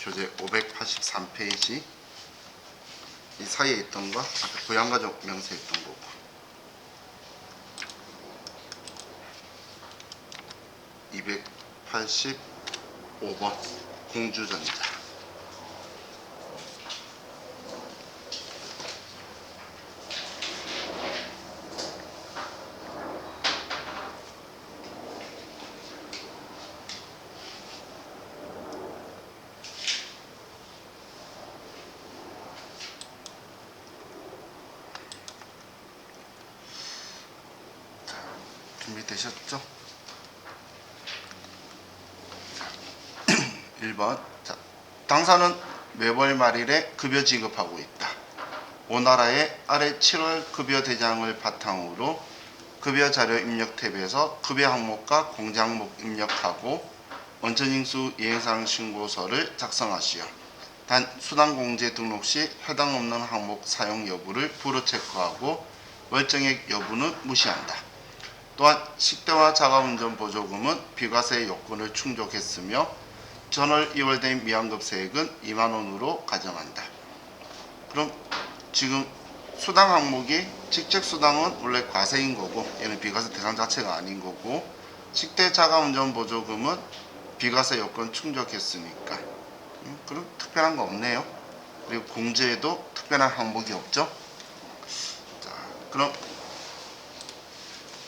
교재 583페이지 이 사이에 있던 거 아까 부양가족 명세에 있던 거고, 285번 공주전자. 준비되셨죠? 1번. 자, 당사는 매월 말일에 급여 지급하고 있다. 오나라의 아래 7월 급여 대장을 바탕으로 급여 자료 입력 탭에서 급여 항목과 공제 항목 입력하고 원천징수 이행사항 신고서를 작성하시오. 단 수당 공제 등록 시 해당 없는 항목 사용 여부를 불어 체크하고 월정액 여부는 무시한다. 또한 식대와 자가운전 보조금은 비과세 요건을 충족했으며 전월 2월된 미환급세액은 2만원으로 가정한다. 그럼 지금 수당 항목이 직책수당은 원래 과세인 거고 얘는 비과세 대상 자체가 아닌 거고, 식대 자가운전 보조금은 비과세 요건 충족했으니까 그럼 특별한 거 없네요. 그리고 공제에도 특별한 항목이 없죠. 자, 그럼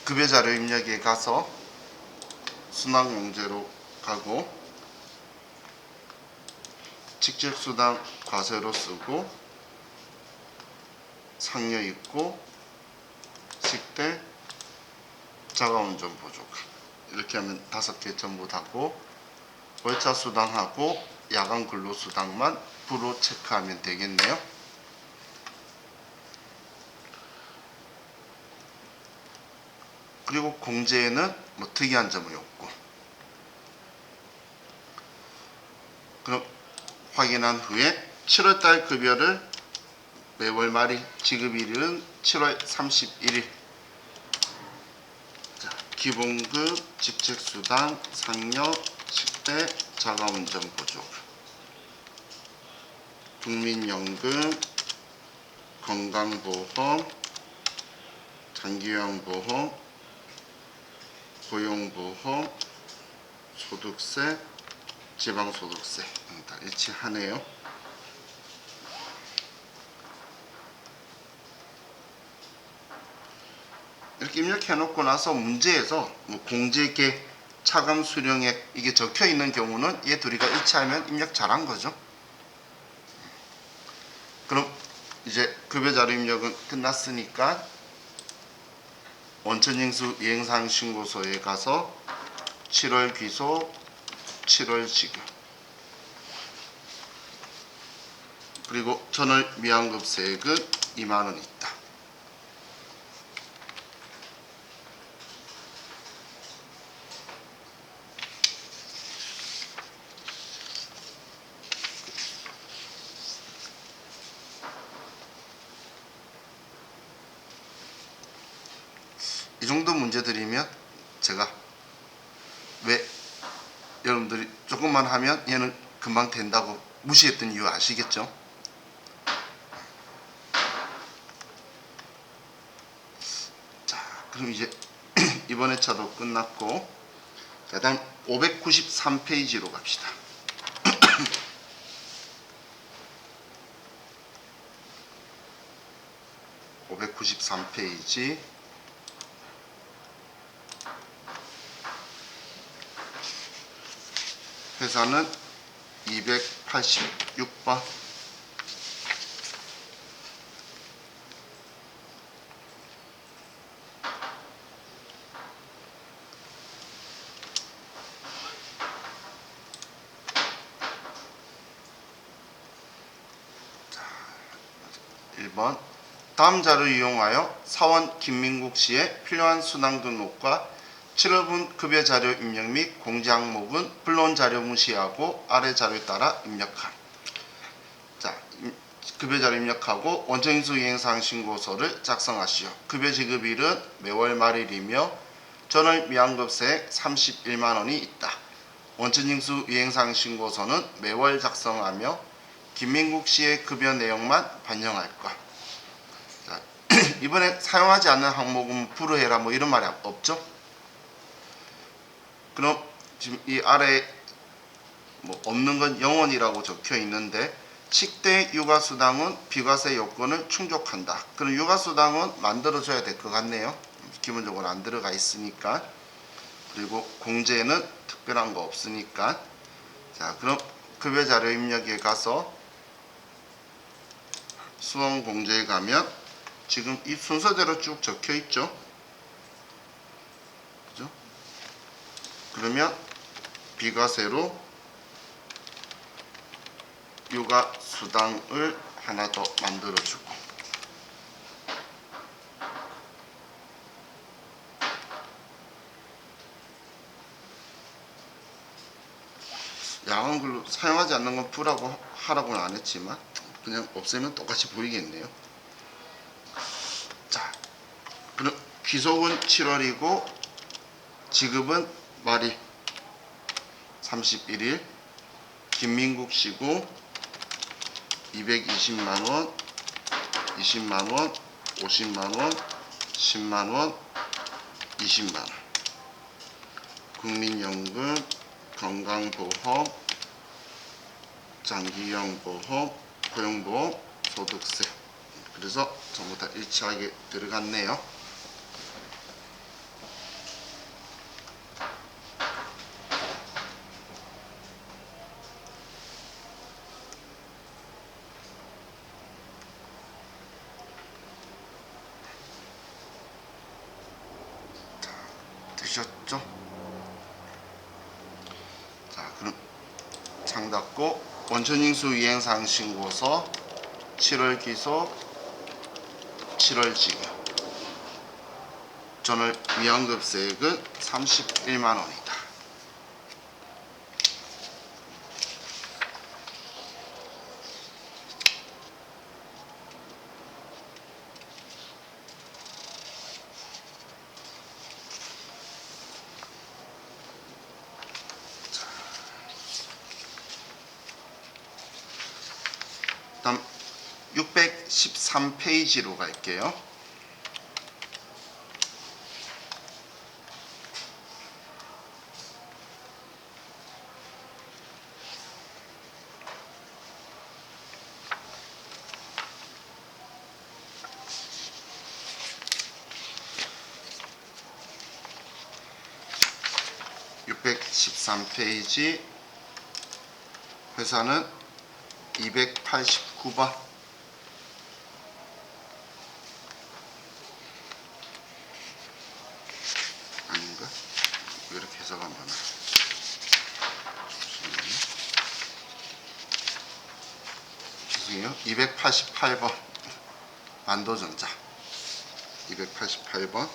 급여 자료 입력에 가서 순환 공제로 가고 직책수당 과세로 쓰고 상여 있고 식대 자가운전 보조금 이렇게 하면 5개 전부 다고 월차 수당하고 야간 근로수당만 불어 체크하면 되겠네요. 그리고 공제에는 뭐 특이한 점이 없고, 그럼 확인한 후에 7월달 급여를 매월 말일 지급일은 7월 31일. 자, 기본급, 직책수당, 상여, 식대, 자가운전 보조금, 국민연금, 건강보험, 장기요양보험, 고용보험, 소득세, 지방소득세 다 일치하네요. 이렇게 입력해 놓고 나서 문제에서 뭐 공제계, 차감 수령액 이게 적혀 있는 경우는 얘 둘이가 일치하면 입력 잘한 거죠. 그럼 이제 급여 자료 입력은 끝났으니까 원천징수 이행사항 신고서에 가서 7월 귀속, 7월 지급, 그리고 전월 미환급세액은 2만원 있다. 이 정도 문제들이면 제가 왜 여러분들이 조금만 하면 얘는 금방 된다고 무시했던 이유 아시겠죠? 자, 그럼 이제 이번 회차도 끝났고 그 다음 593페이지로 갑시다. 593페이지 회사는 286번. 자, 1번. 다음 자료를 이용하여 사원 김민국 씨의 필요한 수당 등록과 7월분 급여 자료 입력 및 공제 항목은 불러온 자료 무시하고 아래 자료에 따라 입력함. 자, 급여 자료 입력하고 원천징수 이행사항 신고서를 작성하시오. 급여 지급일은 매월 말일이며 전월 미환급세액 31만원이 있다. 원천징수 이행사항 신고서는 매월 작성하며 김민국 씨의 급여 내용만 반영할 것. 자, 이번에 사용하지 않는 항목은 불허해라 뭐 이런 말이 없죠? 그럼 지금 이 아래 뭐 없는 건 영원이라고 적혀 있는데 식대 육아수당은 비과세 요건을 충족한다. 그럼 육아수당은 만들어줘야 될 것 같네요. 기본적으로 안 들어가 있으니까. 그리고 공제는 특별한 거 없으니까. 자, 그럼 급여 자료 입력에 가서 수원 공제에 가면 지금 이 순서대로 쭉 적혀 있죠. 그죠? 그러면 비과세로 육아 수당을 하나 더 만들어주고, 야간근로 사용하지 않는 건 부라고 하라고는 안 했지만 그냥 없애면 똑같이 보이겠네요. 자, 그럼 귀속은 7월이고 지급은 말일 31일, 김민국 씨고 220만원, 20만원, 50만원, 10만원, 20만원. 국민연금, 건강보험, 장기형보험, 고용보험, 소득세. 그래서 전부 다 일치하게 들어갔네요. 되셨죠? 자, 그럼 창 닫고 원천징수 이행사항 신고서 7월 기소, 7월 지급. 전월 미환급세액은 31만원이다. 다음 613페이지로 갈게요. (613페이지) 회사는 289번. 아닌가? 왜 이렇게 해석하면 하나? 죄송해요. 288번. 만도전자 288번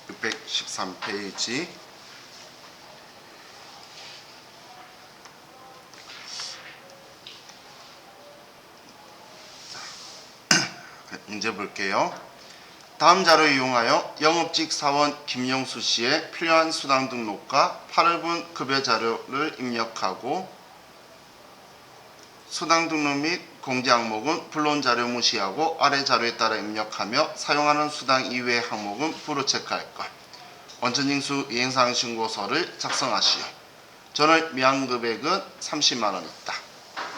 613페이지. 문제 볼게요. 다음 자료를 이용하여 영업직 사원 김영수 씨의 필요한 수당 등록과 8월분 급여 자료를 입력하고 수당 등록 및 공제 항목은 불론 자료 무시하고 아래 자료에 따라 입력하며 사용하는 수당 이외의 항목은 불로 체크할 것. 원천징수 이행사항 신고서를 작성하시오. 전월 미환급액은 30만원 있다.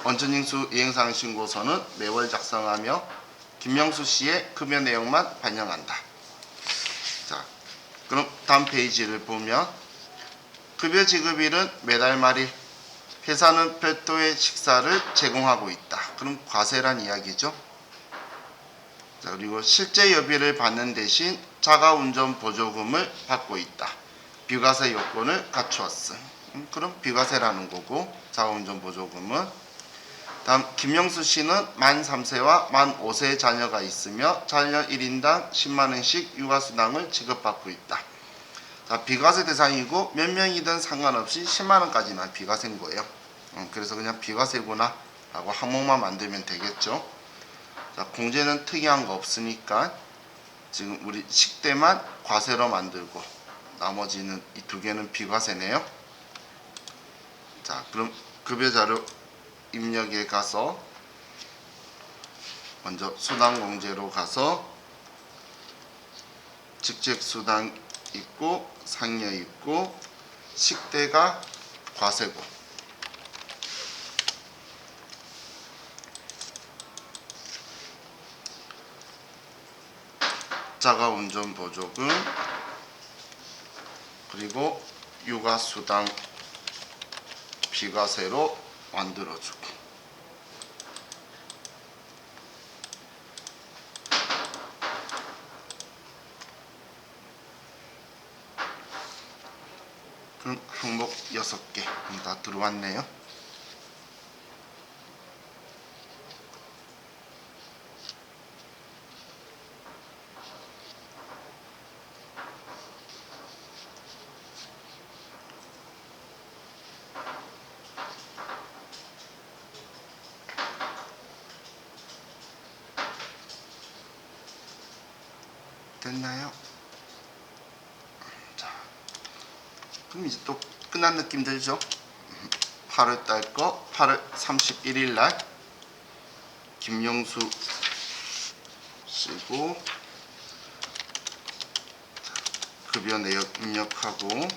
원천징수 이행사항 신고서는 매월 작성하며 김명수 씨의 급여 내용만 반영한다. 자, 그럼 다음 페이지를 보면 급여 지급일은 매달 말일, 회사는 별도의 식사를 제공하고 있다. 그럼 과세란 이야기죠. 자, 그리고 실제 여비를 받는 대신 자가운전 보조금을 받고 있다. 비과세 요건을 갖추었음. 그럼 비과세라는 거고, 자가운전 보조금은. 다음 김영수 씨는 만 3세와 만 5세의 자녀가 있으며 자녀 1인당 10만원씩 육아수당을 지급받고 있다. 자, 비과세 대상이고 몇 명이든 상관없이 10만원까지만 비과세인 거예요. 그래서 그냥 비과세구나 라고 항목만 만들면 되겠죠. 자, 공제는 특이한 거 없으니까 지금 우리 식대만 과세로 만들고 나머지는 이 두 개는 비과세네요. 자, 그럼 급여자료 입력에 가서 먼저 수당공제로 가서 직책수당 있고 상여 있고 식대가 과세고, 자가운전 보조금, 그리고 육아수당 비과세로 만들어주고, 그럼 항목 6개 다 들어왔네요. 됐나요? 자, 그럼 이제 또 끝난 느낌 들죠? 8월달 거 8월 31일 날 김영수 쓰고 급여 내역 입력하고,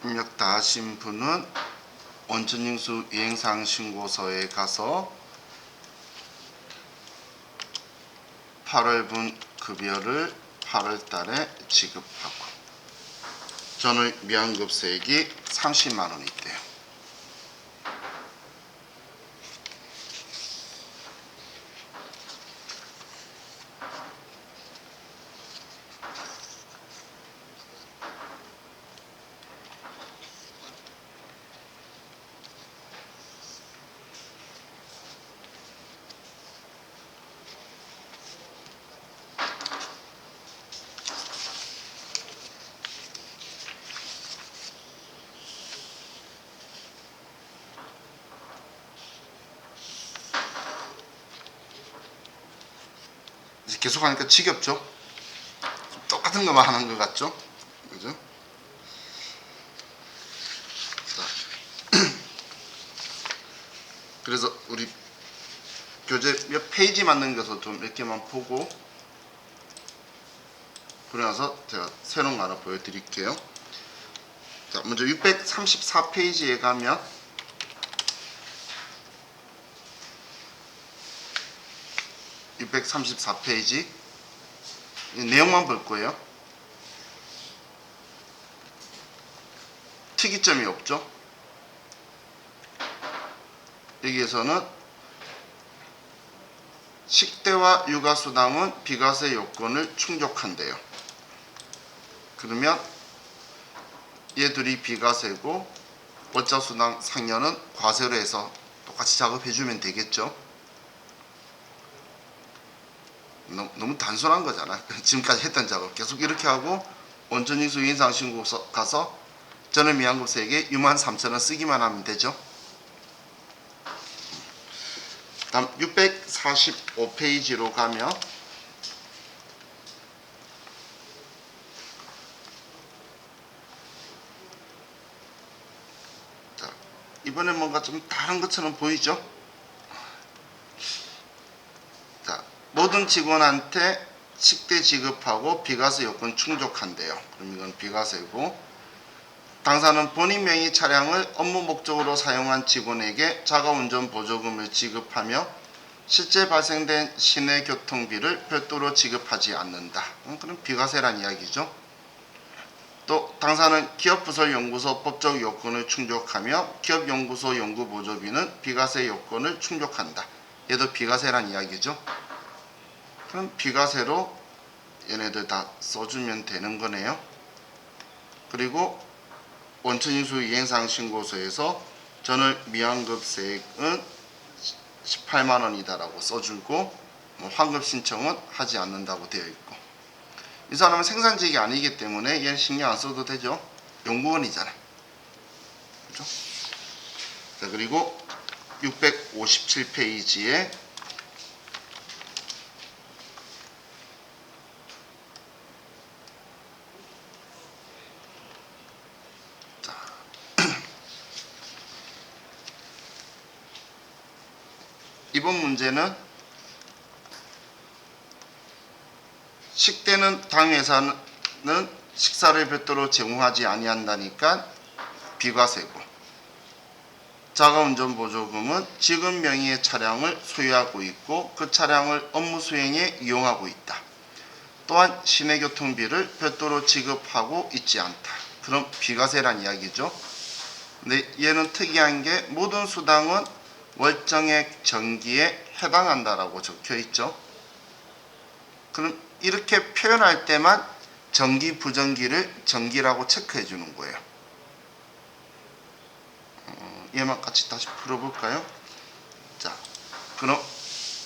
입력 다 하신 분은 원천징수 이행사항 신고서에 가서 8월분 급여를 8월 달에 지급하고, 전월 미환급세액이 30만 원이 있대요. 계속 하니까 지겹죠? 똑같은 것만 하는 것 같죠? 그죠? 자, 그래서 우리 교재 몇 페이지 맞는 것을 좀 몇 개만 보고, 그러고 나서 제가 새로운 거 하나 보여드릴게요. 자, 먼저 634페이지에 가면 내용만 볼 거예요. 특이점이 없죠. 여기에서는 식대와 육아수당은 비과세 요건을 충족한대요. 그러면 얘들이 비과세고 월자수당 상여는 과세로 해서 똑같이 작업해주면 되겠죠. 너무 단순한 거잖아. 지금까지 했던 작업 계속 이렇게 하고 원천징수 인상신고서 가서 전월 미환급세액에 63,000원 쓰기만 하면 되죠. 다음 645페이지로 가면 자, 이번엔 뭔가 좀 다른 것처럼 보이죠? 자, 모든 직원한테 식대 지급하고 비과세 요건 충족한대요. 그럼 이건 비과세고, 당사는 본인 명의 차량을 업무 목적으로 사용한 직원에게 자가운전 보조금을 지급하며 실제 발생된 시내 교통비를 별도로 지급하지 않는다. 그럼 비과세란 이야기죠. 또 당사는 기업부설연구소 법적 요건을 충족하며 기업연구소 연구보조비는 비과세 요건을 충족한다. 얘도 비과세란 이야기죠. 그럼 비과세로 얘네들 다 써주면 되는 거네요. 그리고 원천징수 이행사항 신고서에서 전월 미환급세액은 18만 원이다라고 써주고 환급 신청은 하지 않는다고 되어 있고, 이 사람은 생산직이 아니기 때문에 얘는 신경 안 써도 되죠. 연구원이잖아. 그죠? 자, 그리고 657페이지에 이번 문제는 식대는 당회사는 식사를 별도로 제공하지 아니한다니까 비과세고, 자가운전보조금은 지금 명의의 차량을 소유하고 있고 그 차량을 업무 수행에 이용하고 있다. 또한 시내교통비를 별도로 지급하고 있지 않다. 그럼 비과세란 이야기죠. 근데 얘는 특이한 게 모든 수당은 월정액 정기에 해당한다라고 적혀 있죠. 그럼 이렇게 표현할 때만 정기 부정기를 정기라고 체크해 주는 거예요. 얘만 같이 다시 풀어볼까요? 자, 그럼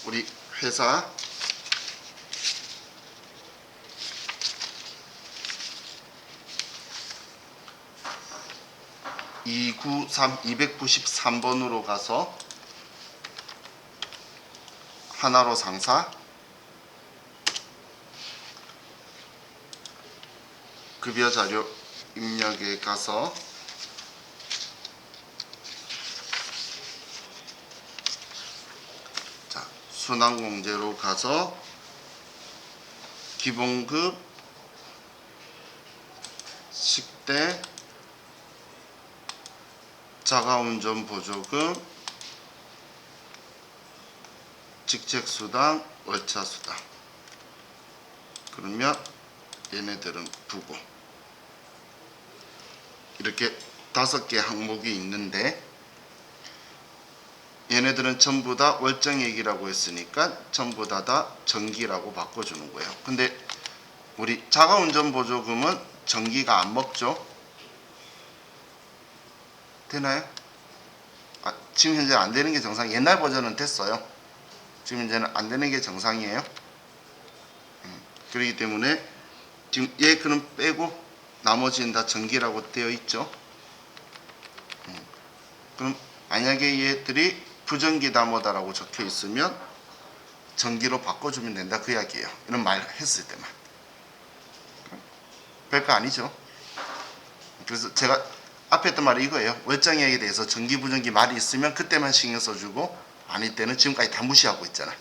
우리 회사 (293) 293번으로 가서 하나로 상사 급여자료 입력에 가서 자, 순환공제로 가서 기본급, 식대, 자가운전 보조금, 직책수당, 월차수당. 그러면 얘네들은 부고. 이렇게 5개 항목이 있는데 얘네들은 전부 다 월정액이라고 했으니까 전부 다 정기라고 바꿔주는 거예요. 근데 우리 자가운전 보조금은 정기가 안 먹죠? 되나요? 지금 현재 안 되는 게 정상. 옛날 버전은 됐어요. 지금 현재는 안 되는 게 정상이에요. 그렇기 때문에 지금 얘 그럼 빼고 나머지는 다 정기라고 되어 있죠. 그럼 만약에 얘들이 부정기다 뭐다라고 적혀 있으면 정기로 바꿔주면 된다 그 이야기예요. 이런 말 했을 때만. 별거 아니죠. 그래서 제가 앞에 했던 말이 이거예요. 월정액에 대해서 정기 부정기 말이 있으면 그때만 신경 써주고 아닐 때는 지금까지 다 무시하고 있잖아.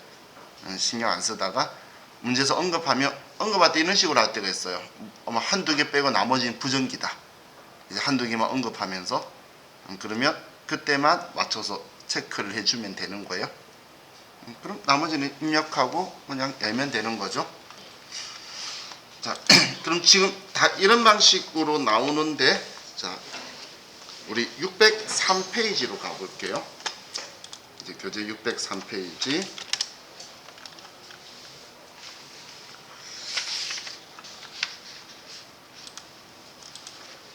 신경 안 쓰다가 문제에서 언급할 때 이런 식으로 할 때가 있어요. 아마 한두 개 빼고 나머지는 부정기다. 이제 한두 개만 언급하면서 그러면 그때만 맞춰서 체크를 해주면 되는 거예요. 그럼 나머지는 입력하고 그냥 내면 되는 거죠. 자, 그럼 지금 다 이런 방식으로 나오는데, 자, 우리 603페이지로 가볼게요. 이제 교재 603페이지.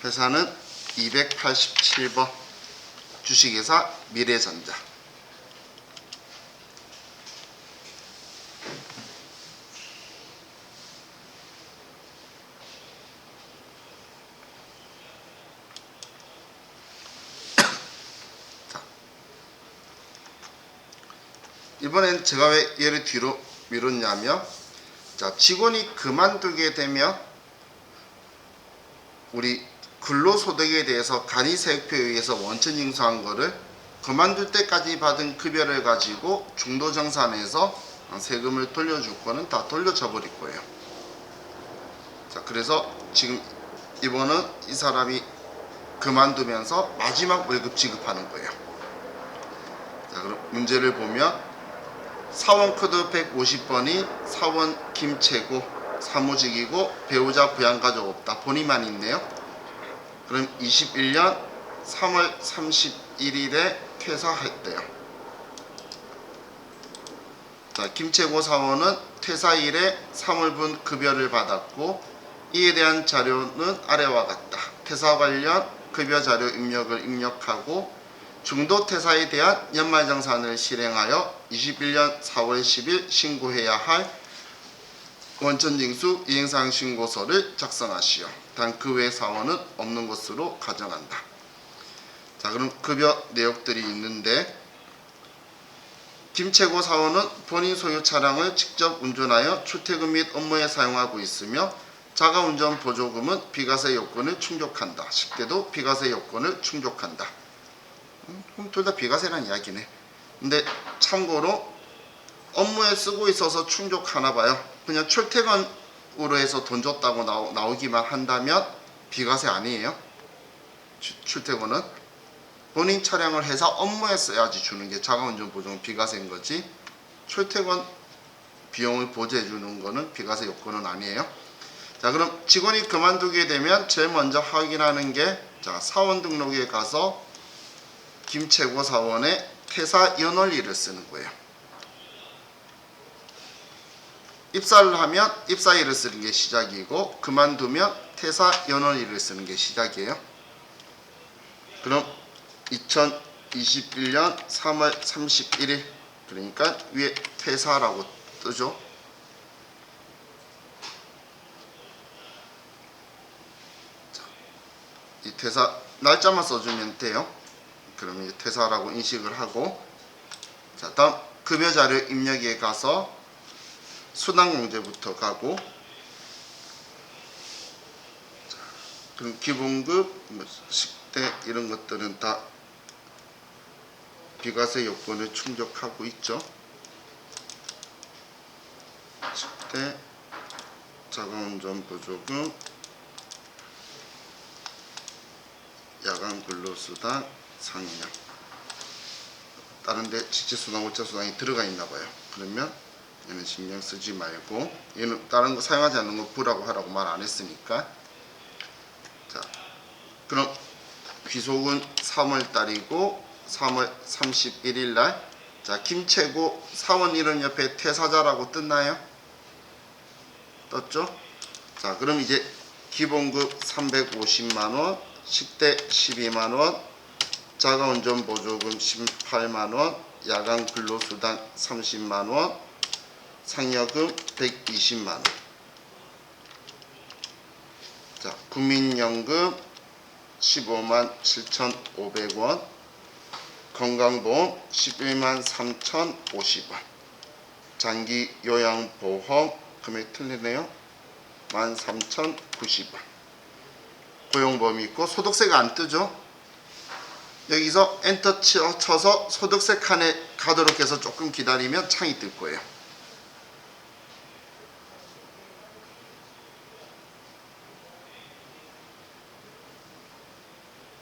회사는 287번 주식회사 미래전자. 이번엔 제가 왜 얘를 뒤로 미뤘냐면, 자, 직원이 그만두게 되면 우리 근로소득에 대해서 간이세액표에 의해서 원천징수한 거를 그만둘 때까지 받은 급여를 가지고 중도정산해서 세금을 돌려줄 거는 다 돌려줘 버릴 거예요. 자, 그래서 지금 이번은 이 사람이 그만두면서 마지막 월급 지급하는 거예요. 자, 그럼 문제를 보면 사원코드 150번이 사원 김채고 사무직이고 배우자 부양가족 없다. 본인만 있네요. 그럼 21년 3월 31일에 퇴사했대요. 자, 김채고 사원은 퇴사일에 3월분 급여를 받았고 이에 대한 자료는 아래와 같다. 퇴사 관련 급여 자료 입력을 입력하고 중도 퇴사에 대한 연말정산을 실행하여 21년 4월 10일 신고해야 할 원천징수 이행사항 신고서를 작성하시오. 단 그 외 사원은 없는 것으로 가정한다. 자, 그럼 급여 내역들이 있는데 김채고 사원은 본인 소유 차량을 직접 운전하여 출퇴근 및 업무에 사용하고 있으며 자가운전 보조금은 비과세 요건을 충족한다. 10대도 비과세 요건을 충족한다. 그럼 둘 다 비과세란 이야기네. 근데 참고로 업무에 쓰고 있어서 충족하나 봐요. 그냥 출퇴근으로 해서 돈 줬다고 나오기만 한다면 비과세 아니에요. 출퇴근은 본인 차량을 회사 업무에 써야지 주는 게 자가운전 보조금 비과세인 거지, 출퇴근 비용을 보조해 주는 거는 비과세 요건은 아니에요. 자, 그럼 직원이 그만두게 되면 제일 먼저 확인하는 게, 자, 사원 등록에 가서 김채고 사원의 퇴사 연월일을 쓰는 거예요. 입사를 하면 입사일을 쓰는 게 시작이고, 그만두면 퇴사 연월일을 쓰는 게 시작이에요. 그럼 2021년 3월 31일, 그러니까 위에 퇴사라고 뜨죠. 자, 이 퇴사 날짜만 써주면 돼요. 그럼 이 퇴사라고 인식을 하고, 자, 다음 급여 자료 입력에 가서 수당공제부터 가고, 자, 그럼 기본급, 식대 이런 것들은 다 비과세 요건을 충족하고 있죠. 식대, 자가운전 보조금, 야간 근로수당, 상여. 다른데 지체수당, 우체수당이 들어가 있나 봐요. 그러면 얘는 신경 쓰지 말고, 얘는 다른 거 사용하지 않는 거 부라고 하라고 말 안 했으니까. 자, 그럼 귀속은 3월 달이고 3월 31일 날, 자, 김채고 사원 이름 옆에 퇴사자라고 떴나요? 떴죠? 자, 그럼 이제 기본급 350만원, 식대 12만원, 자가운전 보조금 18만원, 야간 근로수당 30만원, 상여금 120만원. 자, 국민연금 15만 7,500원, 건강보험 11만 3,050원, 장기요양보험 금액 틀리네요. 13,090원. 고용보험이 있고 소득세가 안 뜨죠. 여기서 엔터 쳐서 소득세 칸에 가도록 해서 조금 기다리면 창이 뜰 거예요.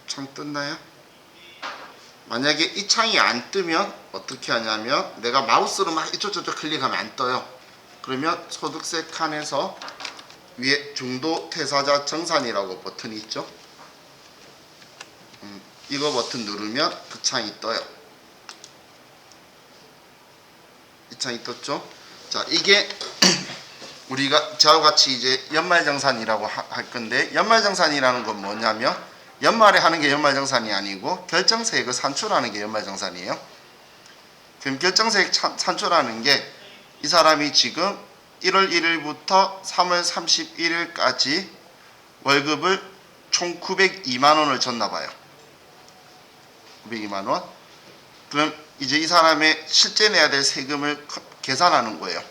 창 떴나요? 만약에 이 창이 안 뜨면 어떻게 하냐면, 내가 마우스로 막 이쪽 저쪽 클릭하면 안 떠요. 그러면 소득세 칸에서 위에 중도 퇴사자 정산이라고 버튼이 있죠. 이거 버튼 누르면 그 창이 떠요. 이 창이 떴죠. 자, 이게 우리가 저와 같이 이제 연말정산이라고 할 건데, 연말정산이라는 건 뭐냐면 연말에 하는 게 연말정산이 아니고 결정세액을 산출하는 게 연말정산이에요. 그럼 결정세액 산출하는 게, 이 사람이 지금 1월 1일부터 3월 31일까지 월급을 총 902만원을 줬나 봐요. 902만원. 그럼 이제 이 사람의 실제 내야 될 세금을 계산하는 거예요.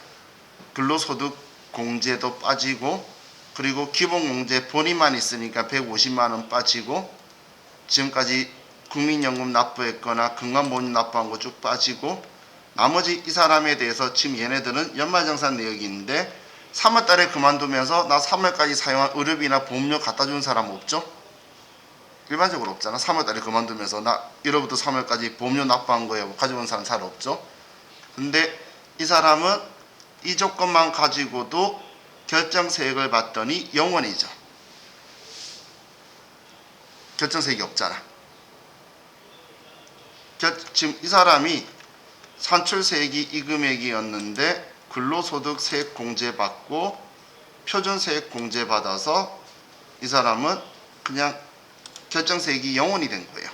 근로소득 공제도 빠지고, 그리고 기본공제 본인만 있으니까 150만원 빠지고, 지금까지 국민연금 납부했거나 건강보험 납부한 거 쭉 빠지고, 나머지 이 사람에 대해서 지금 얘네들은 연말정산 내역이 있는데 3월달에 그만두면서 나 3월까지 사용한 의료비나 보험료 갖다 준 사람 없죠? 일반적으로 없잖아. 3월달에 그만두면서 나 1월부터 3월까지 보험료 납부한 거에 가져온 사람 잘 없죠? 근데 이 사람은 이 조건만 가지고도 결정세액을 받더니 0원이죠. 결정세액이 없잖아. 지금 이 사람이 산출세액이 이 금액이었는데 근로소득세액 공제받고 표준세액 공제받아서 이 사람은 그냥 결정세액이 0원이 된 거예요.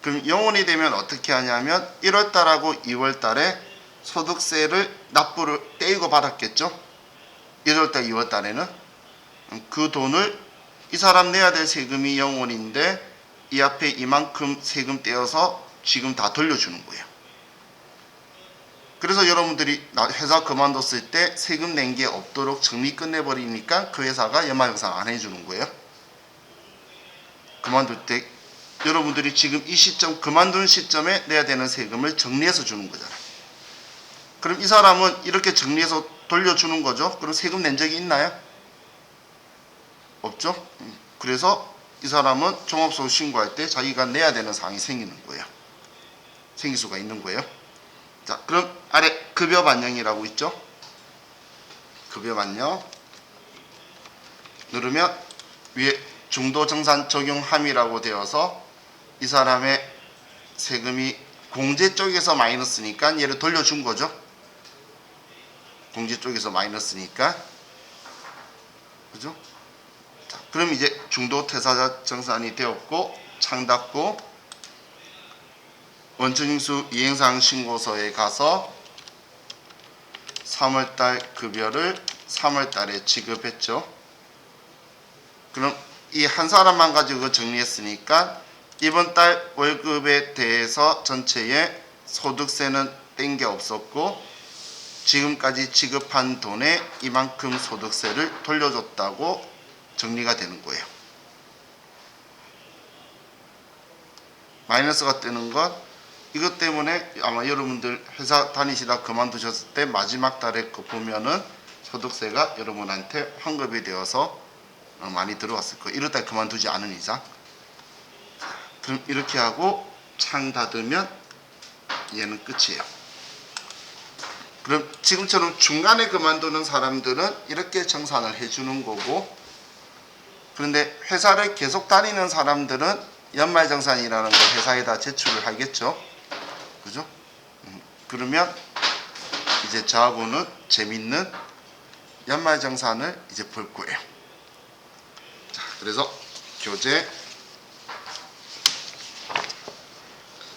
그럼 0원이 되면 어떻게 하냐면 1월달하고 2월달에 소득세를 납부를 떼이고 받았겠죠. 1월달 2월달에는 그 돈을 이 사람 내야 될 세금이 0원인데 이 앞에 이만큼 세금 떼어서 지금 다 돌려주는 거예요. 그래서 여러분들이 회사 그만뒀을 때 세금 낸 게 없도록 정리 끝내버리니까 그 회사가 연말정산 안 해주는 거예요. 그만둘 때 여러분들이 지금 이 시점 그만둔 시점에 내야 되는 세금을 정리해서 주는 거잖아요. 그럼 이 사람은 이렇게 정리해서 돌려주는 거죠. 그럼 세금 낸 적이 있나요? 없죠. 그래서 이 사람은 종합소득 신고할 때 자기가 내야 되는 사항이 생기는 거예요. 생길 수가 있는 거예요. 자, 그럼 아래 급여 반영이라고 있죠. 급여 반영 누르면 위에 중도정산 적용 함의라고 되어서 이 사람의 세금이 공제 쪽에서 마이너스니까 얘를 돌려준 거죠. 공제 쪽에서 마이너스니까. 그죠? 자, 그럼 이제 중도퇴사자 정산이 되었고 창닫고 원천징수 이행사항 신고서에 가서 3월달 급여를 3월달에 지급했죠. 그럼 이 한 사람만 가지고 정리했으니까 이번 달 월급에 대해서 전체에 소득세는 뗀 게 없었고 지금까지 지급한 돈에 이만큼 소득세를 돌려줬다고 정리가 되는 거예요. 마이너스가 뜨는 것 이것 때문에 아마 여러분들 회사 다니시다 그만두셨을 때 마지막 달에 그 보면은 소득세가 여러분한테 환급이 되어서 많이 들어왔을 거예요. 이럴 때 그만두지 않은 이상. 그럼 이렇게 하고 창 닫으면 얘는 끝이에요. 그럼 지금처럼 중간에 그만두는 사람들은 이렇게 정산을 해주는 거고, 그런데 회사를 계속 다니는 사람들은 연말정산이라는 걸 회사에다 제출을 하겠죠. 그죠? 그러면 이제 저하고는 재밌는 연말정산을 이제 볼 거예요. 자, 그래서 교재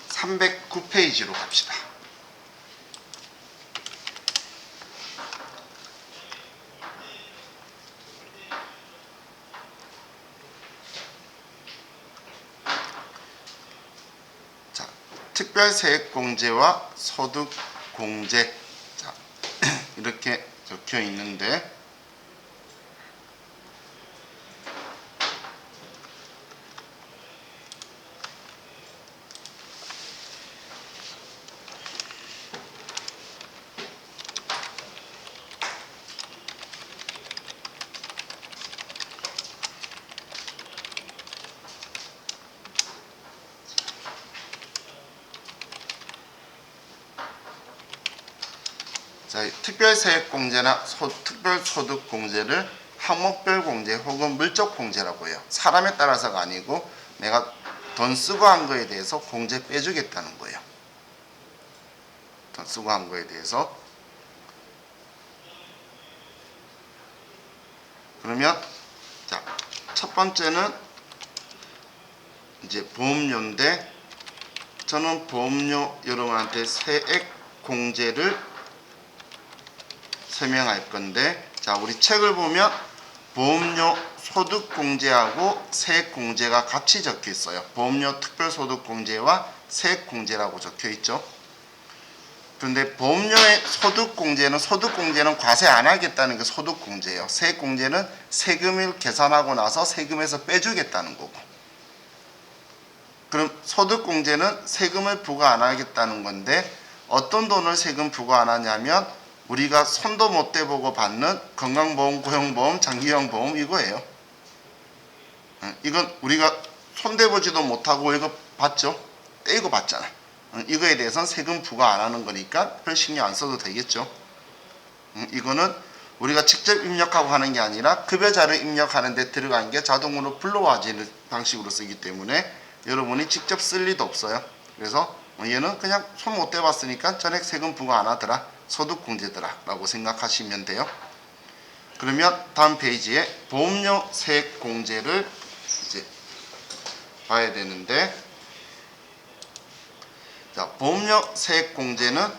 309페이지로 갑시다. 자, 특별세액공제와 소득공제. 자, 이렇게 적혀 있는데 자, 특별세액공제나 특별소득공제를 항목별 공제 혹은 물적 공제라고 해요. 사람에 따라서가 아니고 내가 돈 쓰고 한 거에 대해서 공제 빼주겠다는 거예요. 돈 쓰고 한 거에 대해서. 그러면 자, 첫 번째는 이제 보험료인데 저는 보험료 여러분한테 세액 공제를 설명할 건데, 자, 우리 책을 보면 보험료 소득공제하고 세액공제가 같이 적혀 있어요. 보험료 특별소득공제와 세액공제라고 적혀 있죠. 그런데 보험료의 소득공제는 과세 안 하겠다는 게 소득공제예요. 세액공제는 세금을 계산하고 나서 세금에서 빼주겠다는 거고, 그럼 소득공제는 세금을 부과 안 하겠다는 건데 어떤 돈을 세금 부과 안 하냐면 우리가 손도 못 대보고 받는 건강보험, 고용보험, 장기요양보험 이거예요. 이건 우리가 손대보지도 못하고 이거 받죠. 떼이고 받잖아. 이거에 대해서는 세금 부과 안 하는 거니까 별 신경 안 써도 되겠죠. 이거는 우리가 직접 입력하고 하는 게 아니라 급여자료 입력하는 데 들어간 게 자동으로 불러와지는 방식으로 쓰기 때문에 여러분이 직접 쓸 리도 없어요. 그래서 얘는 그냥 손 못 대봤으니까 전액 세금 부과 안 하더라, 소득공제더라 라고 생각하시면 돼요. 그러면 다음 페이지에 보험료 세액공제를 봐야 되는데, 자, 보험료 세액공제는,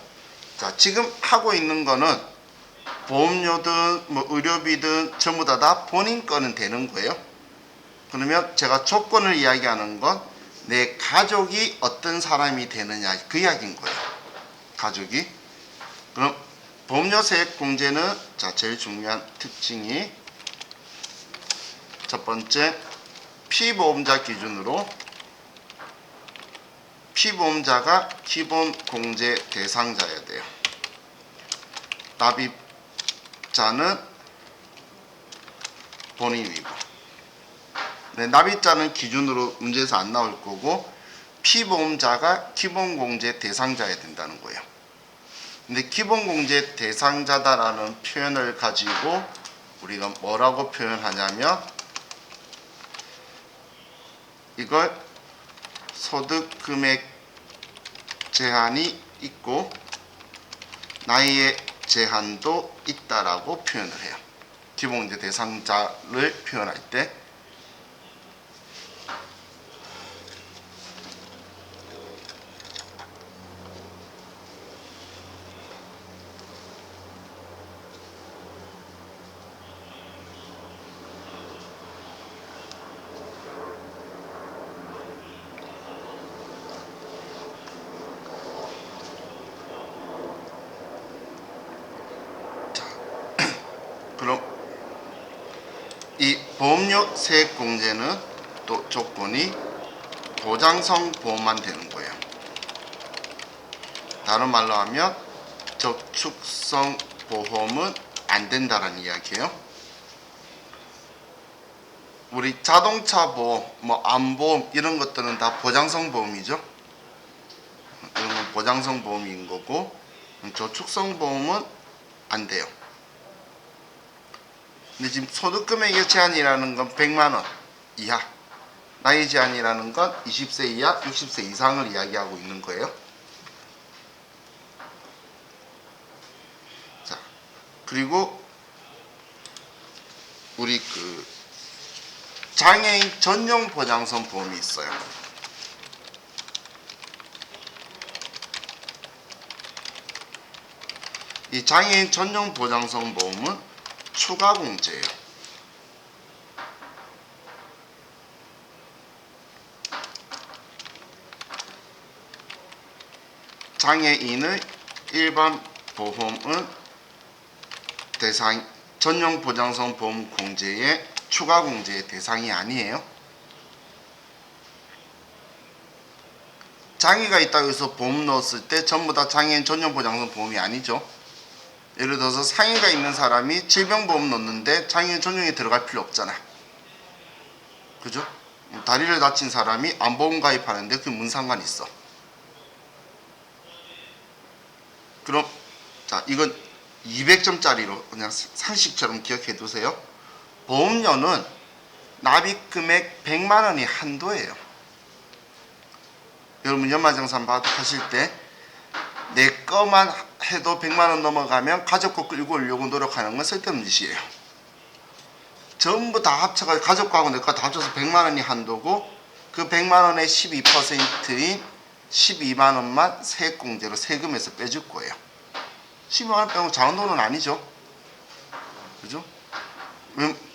자, 지금 하고 있는 거는 보험료든 뭐 의료비든 전부 다 본인 거는 되는 거예요. 그러면 제가 조건을 이야기하는 건 내 가족이 어떤 사람이 되느냐 그 이야기인 거예요. 가족이. 그럼 보험료 세액공제는, 자, 제일 중요한 특징이 첫 번째, 피보험자 기준으로 피보험자가 기본 공제 대상자여야 돼요. 납입자는 본인이고, 네, 납입자는 기준으로 문제에서 안 나올 거고, 피보험자가 기본공제 대상자여야 된다는 거예요. 근데 기본공제 대상자다라는 표현을 가지고 우리가 뭐라고 표현하냐면, 이걸 소득금액 제한이 있고 나이의 제한도 있다라고 표현을 해요. 기본공제 대상자를 표현할 때. 그럼 이 보험료 세액공제는 또 조건이 보장성 보험만 되는 거예요. 다른 말로 하면 저축성 보험은 안 된다라는 이야기예요. 우리 자동차 보험, 뭐 암보험 이런 것들은 다 보장성 보험이죠. 이런 건 보장성 보험인 거고, 저축성 보험은 안 돼요. 근데 지금 소득금액의 제한이라는 건 100만 원 이하, 나이 제한이라는 건 20세 이하, 60세 이상을 이야기하고 있는 거예요. 자, 그리고 우리 장애인 전용 보장성 보험이 있어요. 이 장애인 전용 보장성 보험은 추가 공제예요. 장애인의 일반 보험은 전용 보장성 보험 공제의 추가 공제의 대상이 아니에요. 장애가 있다고 해서 보험 넣었을 때 전부 다 장애인 전용 보장성 보험이 아니죠. 예를 들어서 상해가 있는 사람이 질병보험 넣는데 장애인 전용에 들어갈 필요 없잖아. 그죠? 다리를 다친 사람이 암보험 가입하는데 그게 무슨 상관이 있어? 그럼 자, 이건 200점짜리로 그냥 상식처럼 기억해 두세요. 보험료는 납입금액 100만 원이 한도예요. 여러분 연말정산 하실 때 내 거만 해도 100만 원 넘어가면 가족 거 끌고 오려고 노력하는 건 쓸데없는 짓이에요. 전부 다 합쳐가지고 가족 거하고 내 거 다 합쳐서 100만 원이 한도고, 그 100만 원의 12%인 12만 원만 세액공제로 세금에서 빼줄 거예요. 12만 원 빼고 작은 돈은 아니죠. 그죠?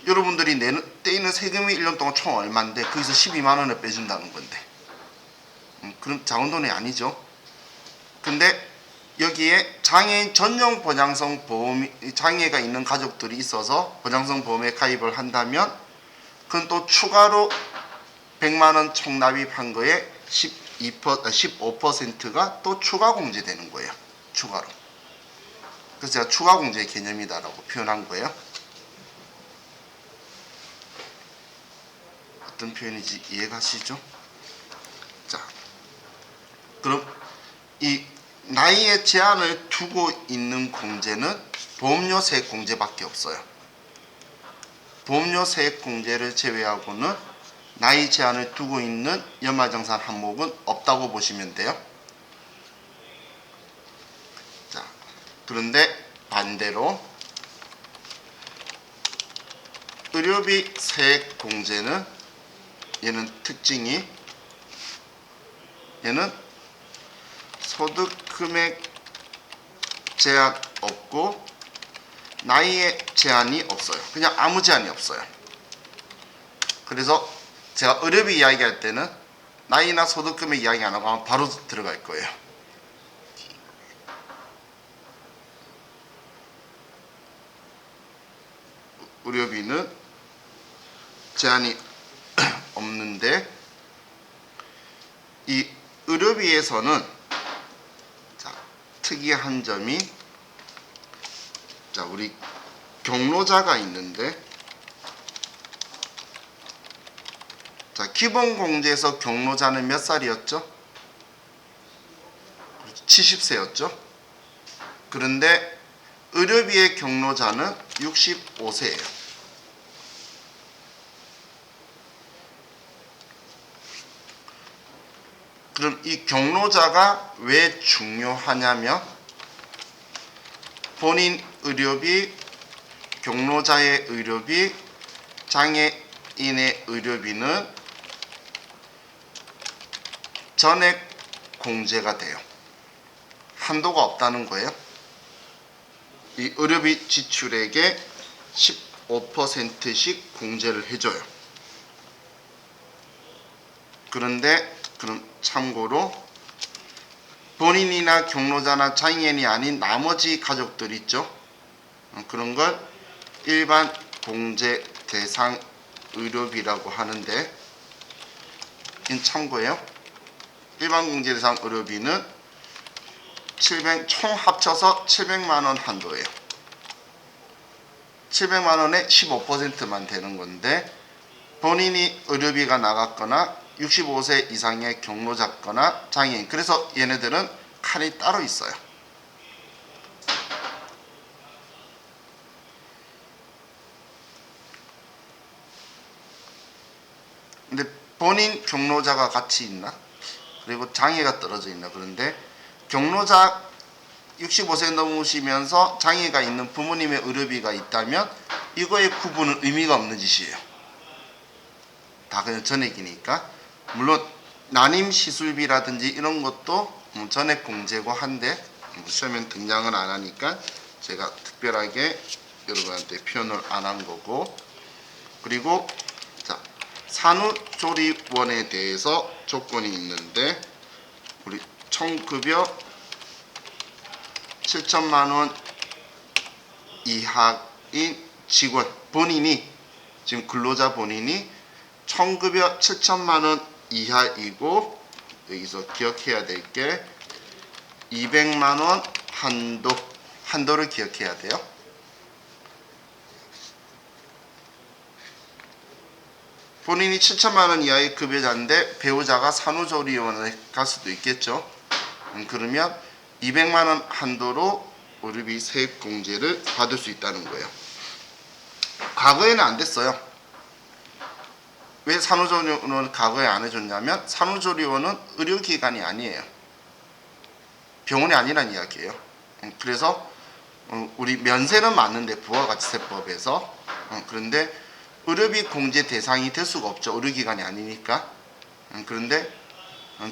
여러분들이 떼이는 세금이 1년 동안 총 얼마인데 거기서 12만 원을 빼준다는 건데, 그럼 작은 돈이 아니죠. 근데 여기에 장애인 전용 보장성 보험이, 장애가 있는 가족들이 있어서 보장성 보험에 가입을 한다면 그건 또 추가로 100만 원 총납입한 거에 15%가 또 추가 공제되는 거예요. 추가로. 그래서 제가 추가 공제 개념이다라고 표현한 거예요. 어떤 표현인지 이해가시죠? 자, 그럼 이 나이에 제한을 두고 있는 공제는 보험료 세액 공제밖에 없어요. 보험료 세액 공제를 제외하고는 나이 제한을 두고 있는 연말정산 항목은 없다고 보시면 돼요. 자, 그런데 반대로 의료비 세액 공제는 얘는 특징이 얘는 소득 금액 제한 없고 나이에 제한이 없어요. 그냥 아무 제한이 없어요. 그래서 제가 의료비 이야기할 때는 나이나 소득 금액 이야기 안 하고 바로 들어갈 거예요. 의료비는 제한이 없는데, 이 의료비에서는 특이한 점이, 우리 경로자가 있는데, 기본 공제에서 경로자는 몇 살이었죠? 70세였죠. 그런데 의료비의 경로자는 65세예요. 그럼 이 경로자가 왜 중요하냐면, 본인 의료비, 경로자의 의료비, 장애인의 의료비는 전액 공제가 돼요. 한도가 없다는 거예요. 이 의료비 지출액의 15%씩 공제를 해줘요. 그런데 그럼 참고로 본인이나 경로자나 장애인이 아닌 나머지 가족들 있죠. 그런 걸 일반 공제 대상 의료비라고 하는데, 참고예요. 일반 공제 대상 의료비는 총 합쳐서 700만원 한도예요. 700만원에 15%만 되는 건데, 본인이 의료비가 나갔거나 65세 이상의 경로자거나 장애인, 그래서 얘네들은 칸이 따로 있어요. 근데 본인 경로자가 같이 있나? 그리고 장애가 떨어져 있나? 그런데 경로자 65세 넘으시면서 장애가 있는 부모님의 의료비가 있다면 이거의 구분은 의미가 없는 짓이에요. 다 그냥 전액이니까. 물론 난임 시술비라든지 이런 것도 전액 공제고 한데 시험에 등장은 안 하니까 제가 특별하게 여러분한테 표현을 안 한 거고, 그리고 산후조리원에 대해서 조건이 있는데, 우리 총급여 7천만원 이하인 직원, 본인이 지금 근로자 본인이 총급여 7천만원 이하이고, 여기서 기억해야 될 게 200만원 한도를 기억해야 돼요. 본인이 7천만원 이하의 급여자인데 배우자가 산후조리원에 갈 수도 있겠죠. 그러면 200만원 한도로 의료비 세액 공제를 받을 수 있다는 거예요. 과거에는 안 됐어요. 왜 산후조리원은 과거에 안 해줬냐면, 산후조리원은 의료기관이 아니에요. 병원이 아니란 이야기예요. 그래서 우리 면세는 맞는데 부가가치세법에서, 그런데 의료비 공제 대상이 될 수가 없죠. 의료기관이 아니니까. 그런데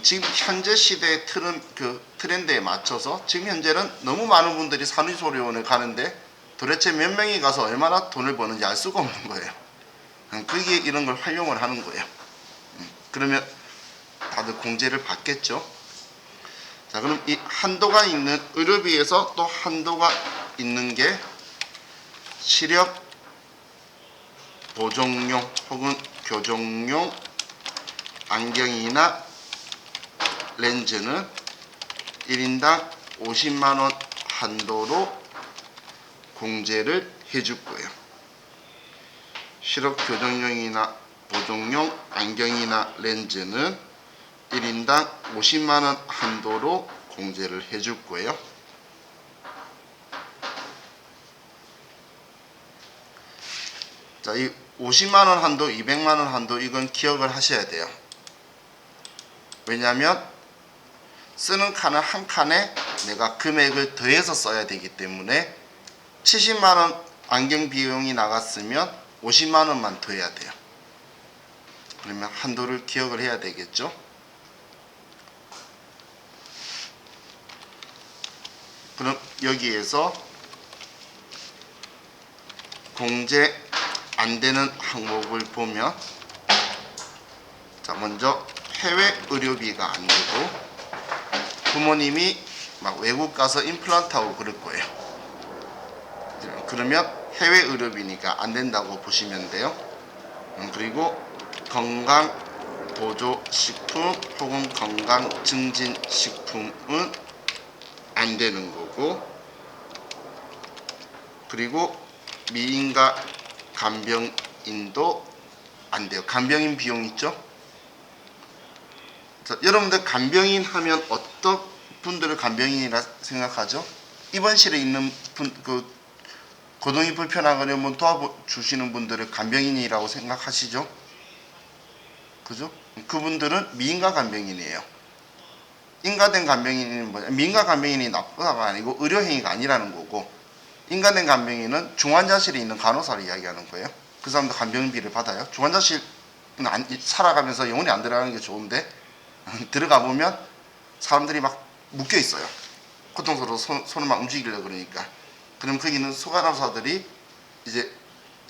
지금 현재 시대의 트렌드에 맞춰서 지금 현재는 너무 많은 분들이 산후조리원을 가는데 도대체 몇 명이 가서 얼마나 돈을 버는지 알 수가 없는 거예요. 그게 이런 걸 활용을 하는 거예요. 그러면 다들 공제를 받겠죠. 자, 그럼 이 한도가 있는 의료비에서 또 한도가 있는 게 시력 보정용 혹은 교정용 안경이나 렌즈는 1인당 50만원 한도로 공제를 해줄 거예요. 시력 교정용이나 보정용 안경이나 렌즈는 1인당 50만원 한도로 공제를 해줄 거예요. 자, 이 50만원 한도, 200만원 한도, 이건 기억을 하셔야 돼요. 왜냐하면 쓰는 칸은 한 칸에 내가 금액을 더해서 써야 되기 때문에 70만원 안경 비용이 나갔으면 50만원만 더해야 돼요. 그러면 한도를 기억을 해야 되겠죠. 그럼 여기에서 공제 안 되는 항목을 보면, 자, 먼저 해외 의료비가 안 되고, 부모님이 막 외국 가서 임플란트 하고 그럴 거예요. 그러면 해외 의료비니까 안 된다고 보시면 돼요. 그리고 건강 보조 식품 혹은 건강 증진 식품은 안 되는 거고, 그리고 미인과 간병인도 안 돼요. 간병인 비용 있죠? 자, 여러분들 간병인 하면 어떤 분들을 간병인이라 생각하죠? 입원실에 있는 분, 거동이 불편하거나 뭐 도와주시는 분들을 간병인이라고 생각하시죠? 그죠? 그분들은 미인과 간병인이에요. 인가된 간병인은 뭐냐? 미인과 간병인이 나쁘다가 아니고 의료행위가 아니라는 거고, 인가된 간병인은 중환자실에 있는 간호사를 이야기하는 거예요. 그 사람도 간병비를 받아요. 중환자실 살아가면서 영혼이 안 들어가는 게 좋은데 들어가 보면 사람들이 막 묶여 있어요. 고통스러워 손을 막 움직이려고 그러니까. 그럼 거기는 소간호사들이 이제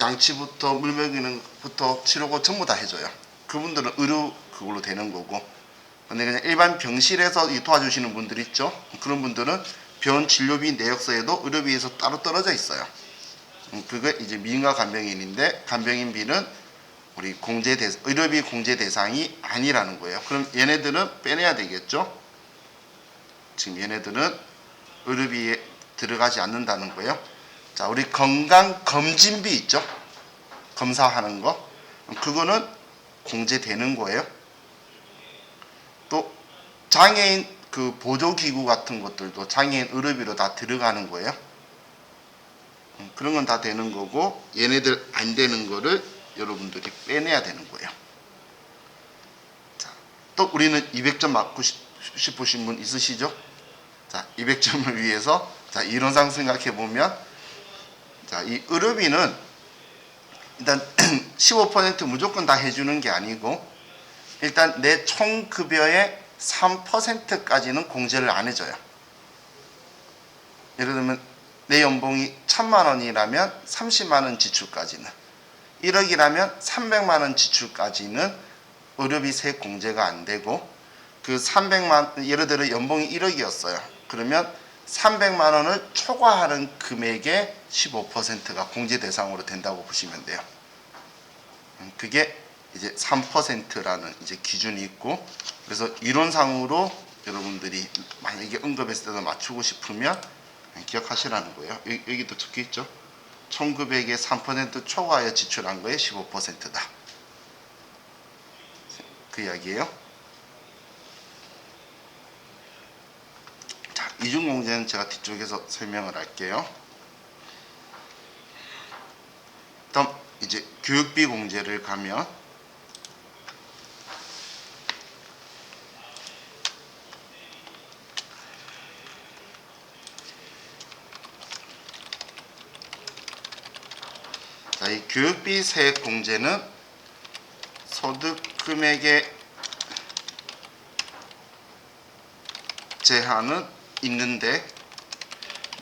양치부터 물 먹이는 부터 치료고 전부 다 해줘요. 그분들은 의료 그걸로 되는 거고, 근데 그냥 일반 병실에서 도와주시는 분들 있죠. 그런 분들은 병원 진료비 내역서에도 의료비에서 따로 떨어져 있어요. 그게 이제 미인과 간병인인데, 간병인비는 우리 의료비 공제 대상이 아니라는 거예요. 그럼 얘네들은 빼내야 되겠죠. 지금 얘네들은 의료비에 들어가지 않는다는 거예요. 자, 우리 건강검진비 있죠. 검사하는 거. 그거는 공제되는 거예요. 또 장애인 보조기구 같은 것들도 장애인 의료비로 다 들어가는 거예요. 그런 건 다 되는 거고, 얘네들 안 되는 거를 여러분들이 빼내야 되는 거예요. 자, 또 우리는 200점 맞고 싶으신 분 있으시죠? 자, 200점을 위해서 자, 이론상 생각해 보면, 자, 이 의료비는 일단 15% 무조건 다 해주는 게 아니고, 일단 내 총 급여의 3%까지는 공제를 안 해줘요. 예를 들면 내 연봉이 1000만 원이라면 30만 원 지출까지는, 1억이라면 300만 원 지출까지는 의료비 세액 공제가 안 되고, 그 300만, 예를 들어 연봉이 1억이었어요. 그러면 300만 원을 초과하는 금액의 15%가 공제 대상으로 된다고 보시면 돼요. 그게 이제 3%라는 이제 기준이 있고, 그래서 이론상으로 여러분들이 만약에 응급했을 때도 맞추고 싶으면 기억하시라는 거예요. 여기도 적혀 있죠. 총 금액의 3% 초과하여 지출한 거에 15%다. 그 이야기예요. 자, 이중공제는 제가 뒤쪽에서 설명을 할게요. 다음 이제 교육비 공제를 가면, 자, 이 교육비 세액 공제는 소득 금액의 제한은 있는데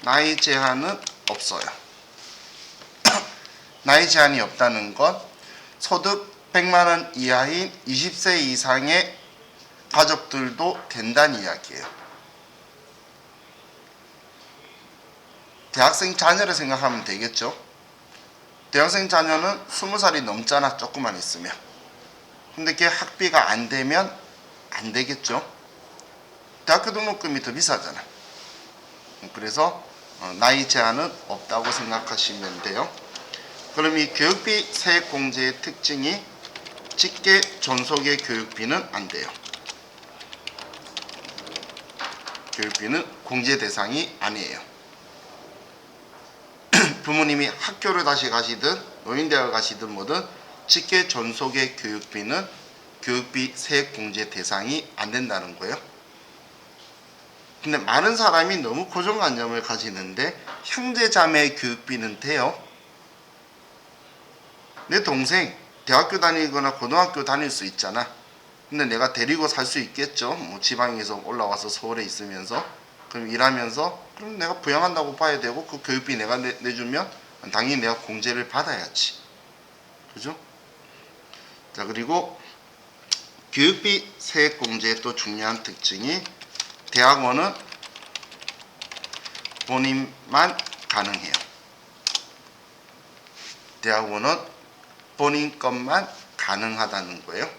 나이 제한은 없어요. 나이 제한이 없다는 건 소득 100만 원 이하인 20세 이상의 가족들도 된다는 이야기예요. 대학생 자녀를 생각하면 되겠죠. 대학생 자녀는 20살이 넘잖아, 조금만 있으면. 근데 그게 학비가 안 되면 안 되겠죠. 대학교 등록금이 더 비싸잖아. 그래서 나이 제한은 없다고 생각하시면 돼요. 그럼 이 교육비 세액 공제의 특징이 직계 존속의 교육비는 안 돼요. 교육비는 공제 대상이 아니에요. 부모님이 학교를 다시 가시든 노인대학을 가시든 뭐든 직계 존속의 교육비는 교육비 세액 공제 대상이 안 된다는 거예요. 근데 많은 사람이 너무 고정관념을 가지는데 형제 자매 교육비는 돼요. 내 동생 대학교 다니거나 고등학교 다닐 수 있잖아. 근데 내가 데리고 살 수 있겠죠. 뭐 지방에서 올라와서 서울에 있으면서. 그럼 일하면서 그럼 내가 부양한다고 봐야 되고 그 교육비 내가 내주면 당연히 내가 공제를 받아야지. 그죠? 자, 그리고 교육비 세액 공제의 또 중요한 특징이 대학원은 본인만 가능해요. 대학원은 본인 것만 가능하다는 거예요.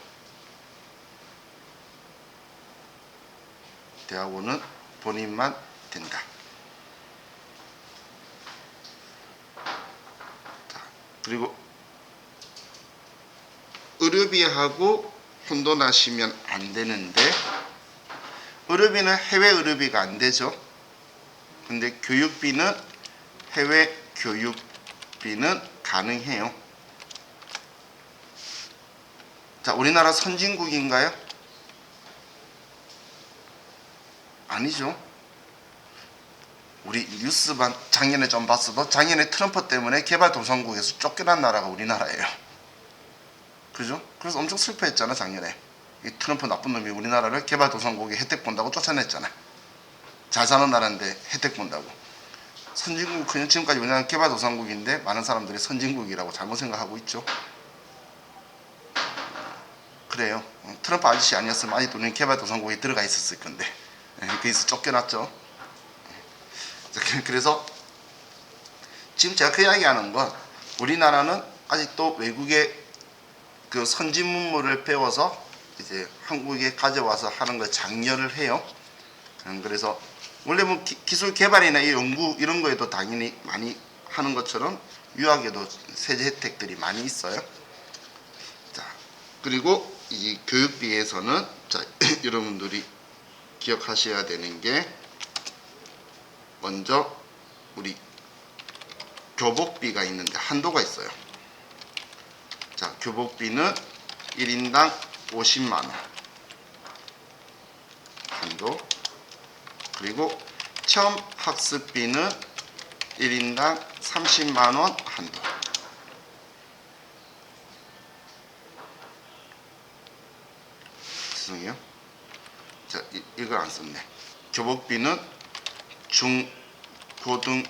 대학원은 본인만 된다. 자, 그리고 의료비하고 혼돈하시면 안 되는데, 의료비는 해외 의료비가 안 되죠. 근데 교육비는 해외 교육비는 가능해요. 자, 우리나라 선진국인가요? 아니죠. 우리 뉴스만 작년에 좀 봤어도 작년에 트럼프 때문에 개발도상국에서 쫓겨난 나라가 우리나라예요. 그죠? 그래서 엄청 슬퍼했잖아 작년에. 이 트럼프 나쁜 놈이 우리나라를 개발도상국에 혜택 본다고 쫓아냈잖아. 잘 사는 나라인데 혜택 본다고. 선진국 그냥 지금까지 우리나라는 개발도상국인데 많은 사람들이 선진국이라고 잘못 생각하고 있죠. 그래요. 트럼프 아저씨 아니었으면 아직도 우리는 개발도상국에 들어가 있었을 건데 거기서 쫓겨났죠. 그래서 지금 제가 그 이야기하는 건 우리나라는 아직도 외국의 그 선진 문물을 배워서 이제 한국에 가져와서 하는 걸 장려를 해요. 그래서 원래 뭐 기술 개발이나 이 연구 이런 거에도 당연히 많이 하는 것처럼 유학에도 세제 혜택들이 많이 있어요. 자, 그리고 이 교육비에서는 자, 여러분들이 기억하셔야 되는 게 먼저 우리 교복비가 있는데 한도가 있어요. 자, 교복비는 1인당 50만원 한도, 그리고 체험 학습비는 1인당 30만원 한도. 죄송해요. 자, 이걸 안 썼네. 교복비는 중고등학교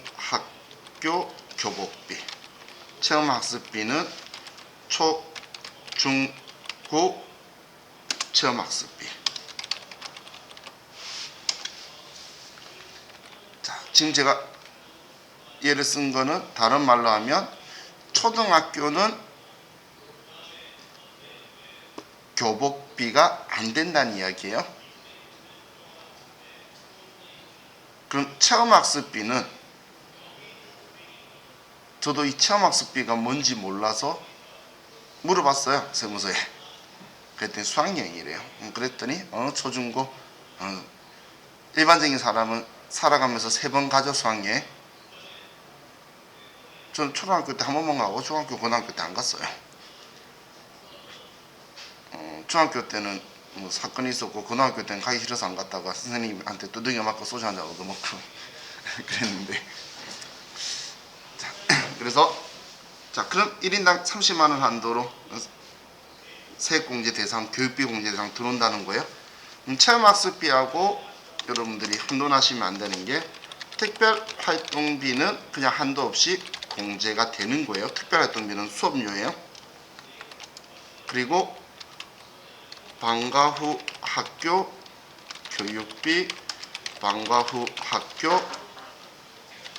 교복비, 체험학습비는 초, 중, 고 체험학습비. 자, 지금 제가 예를 쓴 거는 다른 말로 하면 초등학교는 교복비가 안 된다는 이야기예요. 그럼 체험학습비는 저도 이 체험학습비가 뭔지 몰라서 물어봤어요, 세무서에. 그랬더니 수학여행이래요. 그랬더니 초중고 일반적인 사람은 살아가면서 3번 가죠, 수학여행. 저는 초등학교 때 한 번만 가고 중학교 고등학교 때 안 갔어요. 중학교 때는 뭐 사건이 있었고 고등학교 때는 가기 싫어서 안 갔다가 선생님한테 두들겨 맞고 소주 한잔 얻어먹고 그랬는데. 자, 그래서 자, 그럼 1인당 30만원 한도로 세액공제 대상, 교육비 공제 대상 들어온다는 거예요. 체험학습비하고 여러분들이 혼돈하시면 안 되는 게 특별활동비는 그냥 한도 없이 공제가 되는 거예요. 특별활동비는 수업료예요. 그리고 방과 후 학교 교육비, 방과 후 학교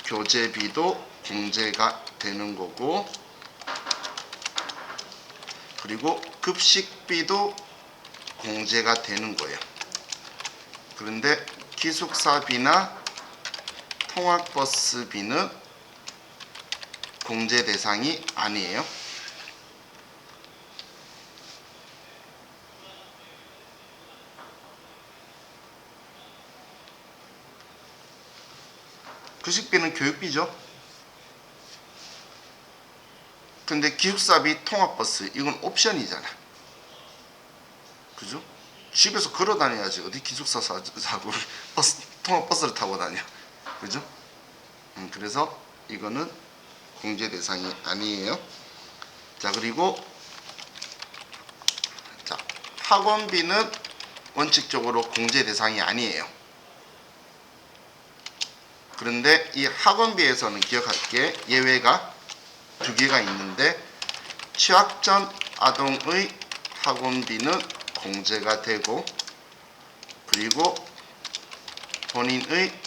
교재비도 공제가 되는 거고, 그리고 급식비도 공제가 되는 거예요. 그런데 기숙사비나 통학버스비는 공제 대상이 아니에요. 급식비는 교육비죠. 근데 기숙사비, 통학버스 이건 옵션이잖아. 그죠? 집에서 걸어 다녀야지 어디 기숙사 사고 통학버스를 타고 다녀. 그죠? 그래서 이거는 공제 대상이 아니에요. 자, 그리고 자, 학원비는 원칙적으로 공제 대상이 아니에요. 그런데 이 학원비에서는 기억할 게 예외가 두 개가 있는데, 취학 전 아동의 학원비는 공제가 되고, 그리고 본인의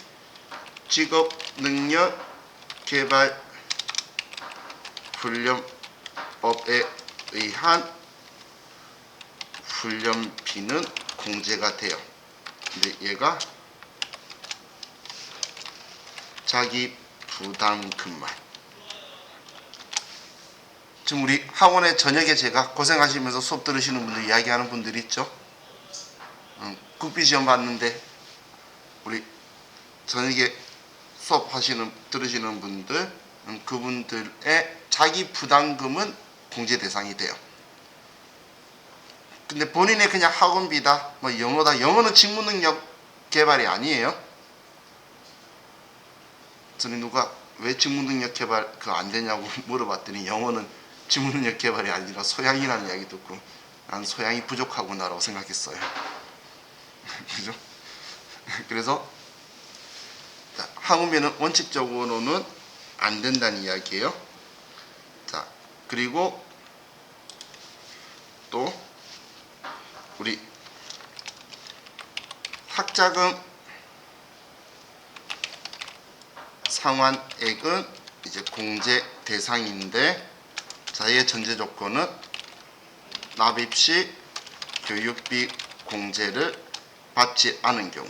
직업 능력 개발 훈련법에 의한 훈련비는 공제가 돼요. 근데 얘가 자기 부담금만. 지금 우리 학원에 저녁에 제가 고생하시면서 수업 들으시는 분들 이야기하는 분들 있죠? 국비 지원 받는데 우리 저녁에 수업 들으시는 분들, 그분들의 자기 부담금은 공제 대상이 돼요. 근데 본인의 그냥 학원비다, 뭐 영어다, 영어는 직무 능력 개발이 아니에요. 저는 누가 왜 직무 능력 개발 그거 안 되냐고 물어봤더니 영어는 직무 능력 개발이 아니라 소양이라는 이야기 듣고 난 소양이 부족하구나라고 생각했어요. 그죠? 그래서 학원비는 원칙적으로는 안 된다는 이야기예요. 자, 그리고 또 우리 학자금 상환액은 이제 공제 대상인데, 자의 전제 조건은 납입 시 교육비 공제를 받지 않은 경우.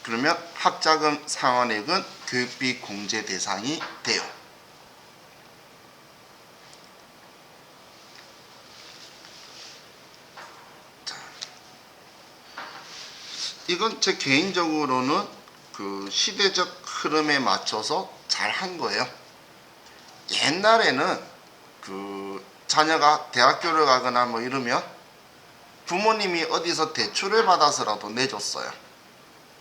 그러면 학자금 상환액은 교육비 공제 대상이 돼요. 자, 이건 제 개인적으로는 그 시대적 흐름에 맞춰서 잘 한 거예요. 옛날에는 그 자녀가 대학교를 가거나 뭐 이러면 부모님이 어디서 대출을 받아서라도 내줬어요.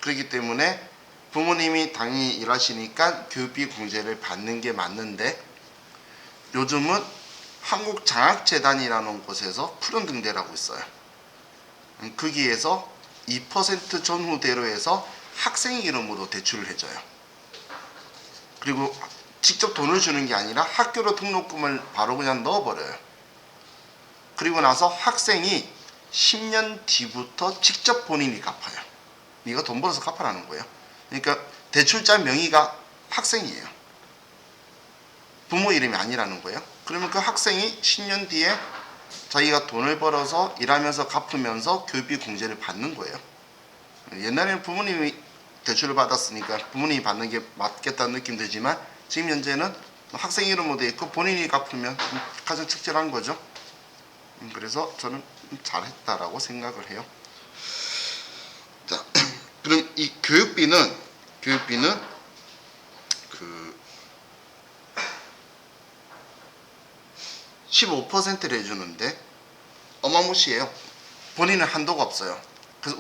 그렇기 때문에 부모님이 당연히 일하시니까 교육비 공제를 받는 게 맞는데, 요즘은 한국장학재단이라는 곳에서 푸른 등대라고 있어요. 거기에서 2% 전후대로 해서 학생 이름으로 대출을 해줘요. 그리고 직접 돈을 주는 게 아니라 학교로 등록금을 바로 그냥 넣어버려요. 그리고 나서 학생이 10년 뒤부터 직접 본인이 갚아요. 네가 돈 벌어서 갚아라는 거예요. 그러니까 대출자 명의가 학생이에요. 부모 이름이 아니라는 거예요. 그러면 그 학생이 10년 뒤에 자기가 돈을 벌어서 일하면서 갚으면서 교육비 공제를 받는 거예요. 옛날에는 부모님이 대출을 받았으니까 부모님이 받는 게 맞겠다는 느낌 들지만, 지금 현재는 학생 이름으로 돼 있고 본인이 갚으면 가장 적절한 거죠. 그래서 저는 잘했다라고 생각을 해요. 자, 그럼 이 교육비는 그 15%를 해주는데 어마무시해요. 본인은 한도가 없어요. 그래서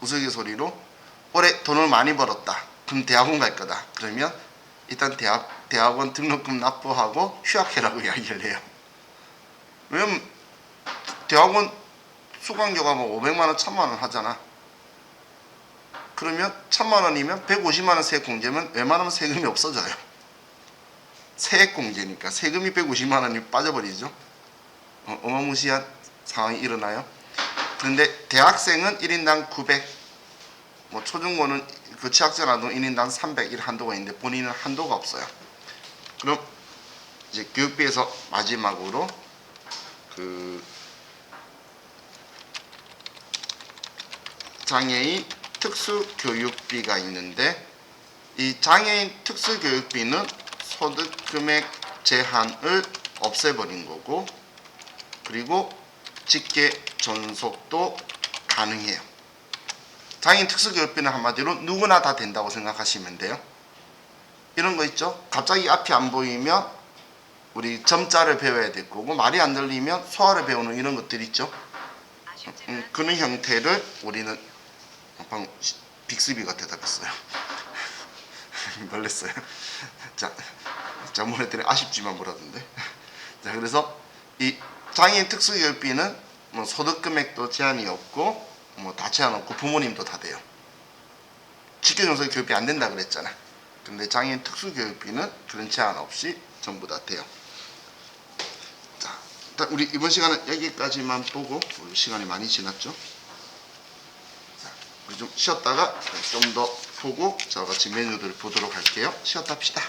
우스갯소리로 올해 돈을 많이 벌었다, 그럼 대학원 갈 거다, 그러면 일단 대학원 등록금 납부하고 휴학해라고 이야기를 해요. 왜냐면 대학원 수강료가 뭐 500만원 1000만원 하잖아. 그러면 1000만원이면 150만원 세액 공제면 웬만하면 세금이 없어져요. 세액 공제니까 세금이 150만원이 빠져버리죠. 어마무시한 상황이 일어나요. 그런데 대학생은 1인당 900, 뭐 초중고는 그 취학전 아동 1인당 300일 한도가 있는데 본인은 한도가 없어요. 그럼 이제 교육비에서 마지막으로 그 장애인 특수교육비가 있는데, 이 장애인 특수교육비는 소득금액 제한을 없애버린 거고, 그리고 직계 존속도 가능해요. 장애인 특수교육비는 한마디로 누구나 다 된다고 생각하시면 돼요. 이런 거 있죠. 갑자기 앞이 안 보이면 우리 점자를 배워야 될 거고, 말이 안 들리면 소화를 배우는 이런 것들 있죠. 그런 형태를 우리는 방금 빅스비가 대답했어요. 놀랬어요. 자, 잘못했더니 아쉽지만 뭐라던데. 자, 그래서 이 장애인 특수교육비는 뭐 소득 금액도 제한이 없고 뭐 다 제한 없고 부모님도 다 돼요. 직계정서 교육비 안 된다 그랬잖아. 근데 장애인 특수교육비는 그런 제한 없이 전부 다 돼요. 자, 일단 우리 이번 시간은 여기까지만 보고, 우리 시간이 많이 지났죠? 자, 우리 좀 쉬었다가 좀 더 보고 저와 같이 메뉴들을 보도록 할게요. 쉬었다 합시다.